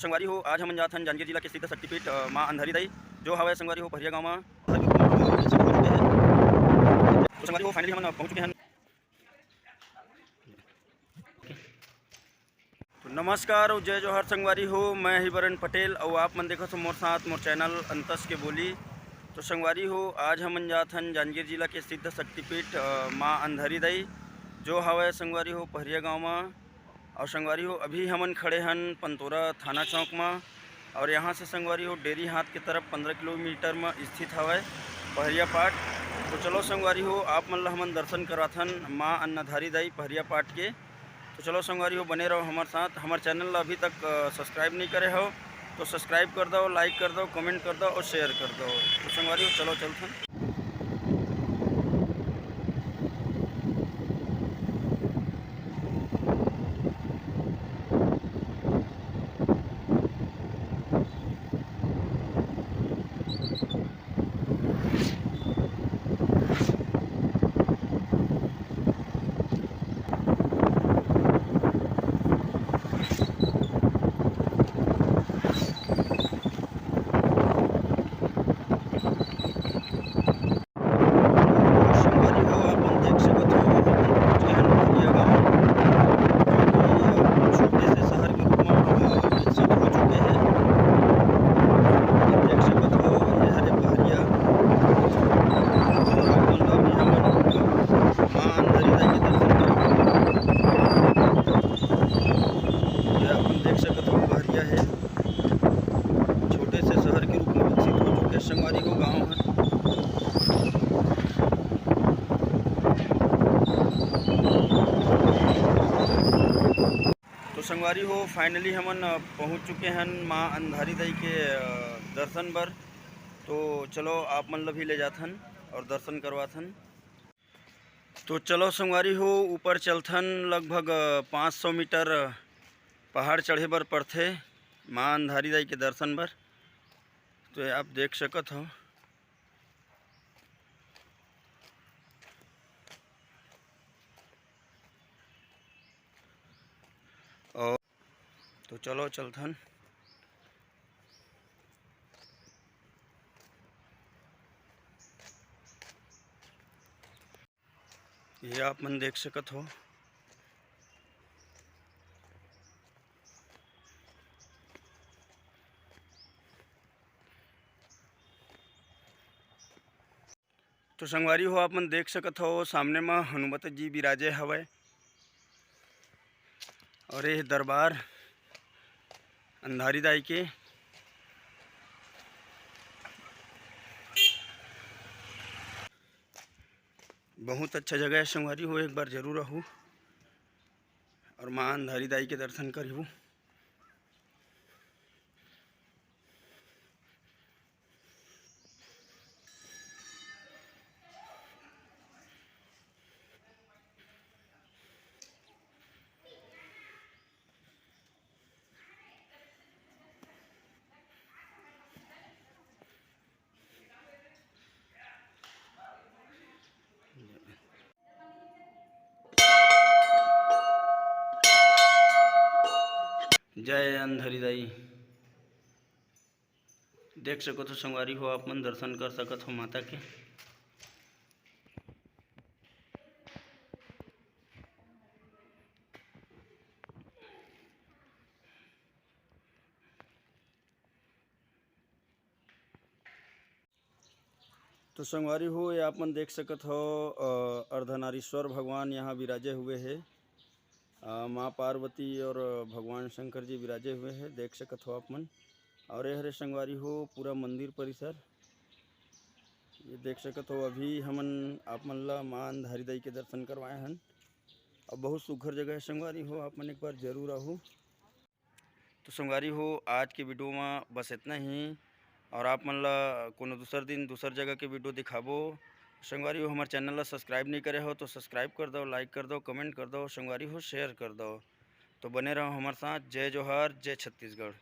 संगवारी हो आज हम जात हन जांजगीर जिला के स्थित शक्तिपीठ माँ अंधारी दाई जो हवे संगवारी हो पहरिया गाँव में तो संगवारी हो फाइनली हम पहुँच चुके हैं। तो नमस्कार और जय जोहर संगवारी हो, मैं हिबरन पटेल और आप मन देखो मोर साथ मोर चैनल अंतस के बोली। तो संगवारी हो आज हम जात हन जांजगीर जिला के सिद्ध शक्तिपीठ माँ अंधारी दाई जो हवे संगवारी हो पहरिया गाँव में। और संगवारी हो अभी हमन खड़े हन पंतोरा थाना चौक में और यहाँ से संगवारी हो डेरी हाथ की तरफ 15 किलोमीटर में स्थित हवे पहरिया पाठ। तो चलो संगवारी हो आप मन ला हमन दर्शन कराथन माँ अन्नधारी दाई पहरिया पाठ के। तो चलो संगवारी हो बने रहो हमारे साथ। हमारे चैनल ला अभी तक सब्सक्राइब नहीं करे हो तो सब्सक्राइब कर दो, लाइक कर दो, कमेंट कर दो और शेयर कर दो। तो संगवारी हो चलो चलथन। छोटे से शहर के रूप में विकसित हो चुके संगवारी हो गाँव है। तो संगवारी हो फाइनली हमन पहुंच चुके हैं माँ अंधारी दाई के दर्शन बर। तो चलो आप मन ला भी ले जाथन और दर्शन करवाथन। तो चलो संगवारी हो ऊपर चलथन, लगभग 500 मीटर पहाड़ चढ़े बर पड़थे माँ अंधारी दाई के दर्शन बर। तो आप देख सकत हो। और तो चलो चलथन। ये आप मन देख सकत हो। तो संगवारी हो आप मन देख सकत हो सामने में हनुमत जी विराजे हवे और ये दरबार अंधारी दाई के। बहुत अच्छा जगह है संगवारी हो, एक बार जरूर रहूँ और माँ अंधारी दाई के दर्शन करूँ। जय अंधारी दाई। देख सको तो संगवारी हो आप मन दर्शन कर सकत हो माता के। तो संगवारी हो ये आप मन देख सकत हो अर्धनारीश्वर भगवान यहाँ विराजे हुए हैं। माँ पार्वती और भगवान शंकर जी विराजे हुए हैं, देख सकत हो आप मन। और ये हरे संगवारी हो पूरा मंदिर परिसर ये देख सकत हो। अभी हमन आप मन ला माँ अंधारी दाई के दर्शन करवाए हन और बहुत सुघर जगह है संगवारी हो, आप मन एक बार जरूर आओ। तो संगवारी हो आज के वीडियो में बस इतना ही और आप मन ला कोनो दूसर दिन दूसर जगह के वीडियो दिखाबो। संगवारी हो हमारे चैनल ला सब्सक्राइब नहीं करे हो तो सब्सक्राइब कर दो, लाइक कर दो, कमेंट कर दो, संगवारी हो शेयर कर दो। तो बने रहो हमारे साथ। जय जोहार, जय छत्तीसगढ़।